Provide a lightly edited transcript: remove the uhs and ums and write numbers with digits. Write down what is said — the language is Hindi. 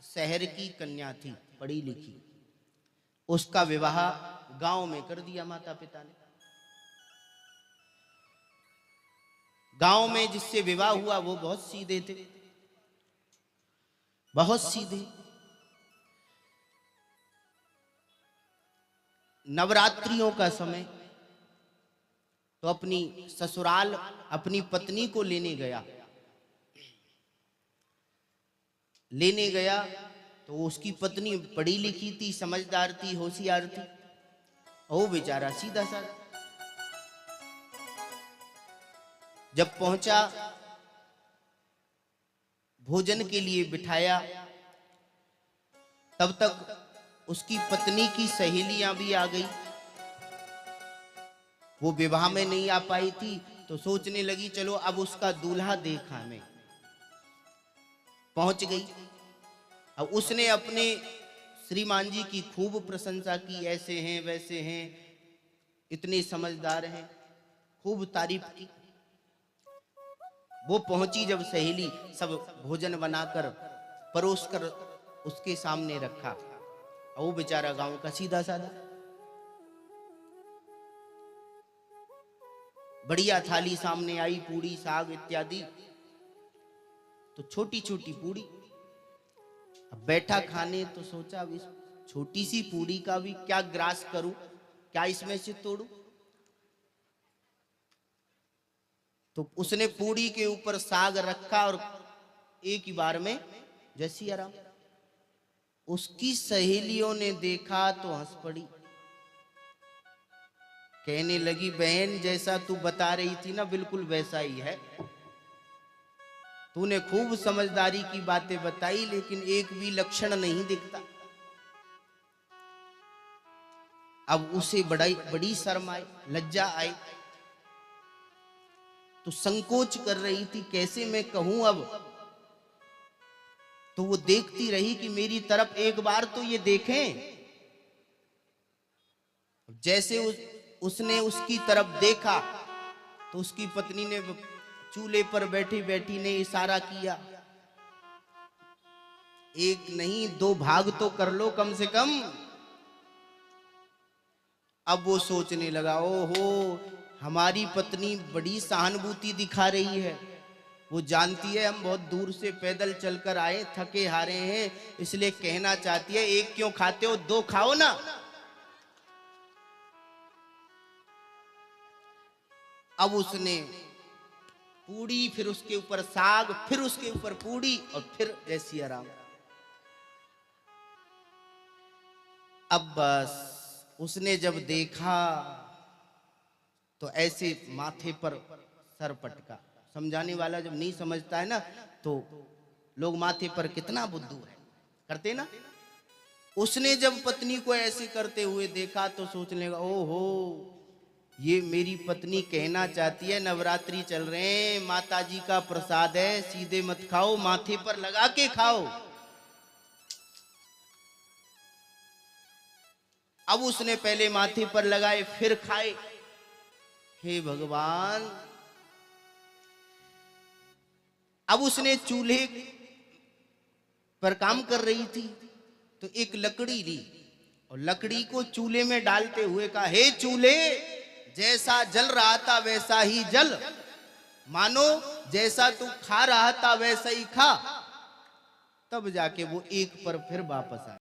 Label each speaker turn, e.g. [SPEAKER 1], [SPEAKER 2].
[SPEAKER 1] शहर की कन्या थी, पढ़ी लिखी। उसका विवाह गांव में कर दिया माता पिता ने। गांव में जिससे विवाह हुआ वो बहुत सीधे थे, बहुत सीधे। नवरात्रियों का समय तो अपनी ससुराल अपनी पत्नी को लेने गया तो उसकी पत्नी पढ़ी लिखी थी, समझदार थी, होशियार थी। वो बेचारा सीधा साधा। जब पहुंचा, भोजन के लिए बिठाया, तब तक उसकी पत्नी की सहेलियां भी आ गई। वो विवाह में नहीं आ पाई थी तो सोचने लगी चलो अब उसका दूल्हा देखा मैं। पहुंच गई। अब उसने अपने श्रीमान जी की खूब प्रशंसा की, ऐसे हैं वैसे हैं, इतने समझदार हैं, खूब तारीफ की। वो पहुंची जब सहेली, सब भोजन बनाकर परोसकर उसके सामने रखा। और वो बेचारा गांव का सीधा साधा। बढ़िया थाली सामने आई, पूड़ी साग इत्यादि। तो छोटी छोटी पूड़ी। अब बैठा खाने तो सोचा अब इस छोटी सी पूड़ी का भी क्या ग्रास करूं, क्या इसमें से तोड़ूं। तो उसने पूड़ी के ऊपर साग रखा और एक ही बार में जय सिया राम। उसकी सहेलियों ने देखा तो हंस पड़ी। कहने लगी बहन जैसा तू बता रही थी ना बिल्कुल वैसा ही है। तूने खूब समझदारी की बातें बताई लेकिन एक भी लक्षण नहीं दिखता। अब उसे बड़ी शर्म आई, लज्जा आई। तो संकोच कर रही थी कैसे मैं कहूं अब। तो वो देखती रही कि मेरी तरफ एक बार तो ये देखें। जैसे उसने उसकी तरफ देखा तो उसकी पत्नी ने चूल्हे पर बैठी बैठी ने इशारा किया, एक नहीं दो भाग तो कर लो कम से कम। अब वो सोचने लगा ओहो हमारी पत्नी बड़ी सहानुभूति दिखा रही है। वो जानती है हम बहुत दूर से पैदल चलकर आए, थके हारे हैं, इसलिए कहना चाहती है एक क्यों खाते हो, दो खाओ ना। अब उसने पूड़ी, फिर उसके ऊपर साग, फिर उसके ऊपर पूड़ी और फिर जय सिया राम। अब बस उसने जब देखा तो ऐसे माथे पर सर पटका। समझाने वाला जब नहीं समझता है ना तो लोग माथे पर कितना बुद्धू है करते ना। उसने जब पत्नी को ऐसे करते हुए देखा तो सोचने लगा ओहो ये मेरी पत्नी कहना चाहती है नवरात्रि चल रहे हैं, माता जी का प्रसाद है, सीधे मत खाओ, माथे पर लगा के खाओ। अब उसने पहले माथे पर लगाए फिर खाए। हे भगवान। अब उसने चूल्हे पर काम कर रही थी तो एक लकड़ी ली और लकड़ी को चूल्हे में डालते हुए कहा हे चूल्हे जैसा जल रहा था वैसा ही जल, मानो जैसा तू खा रहा था वैसा ही खा। तब जाके वो एक पर फिर वापस आया।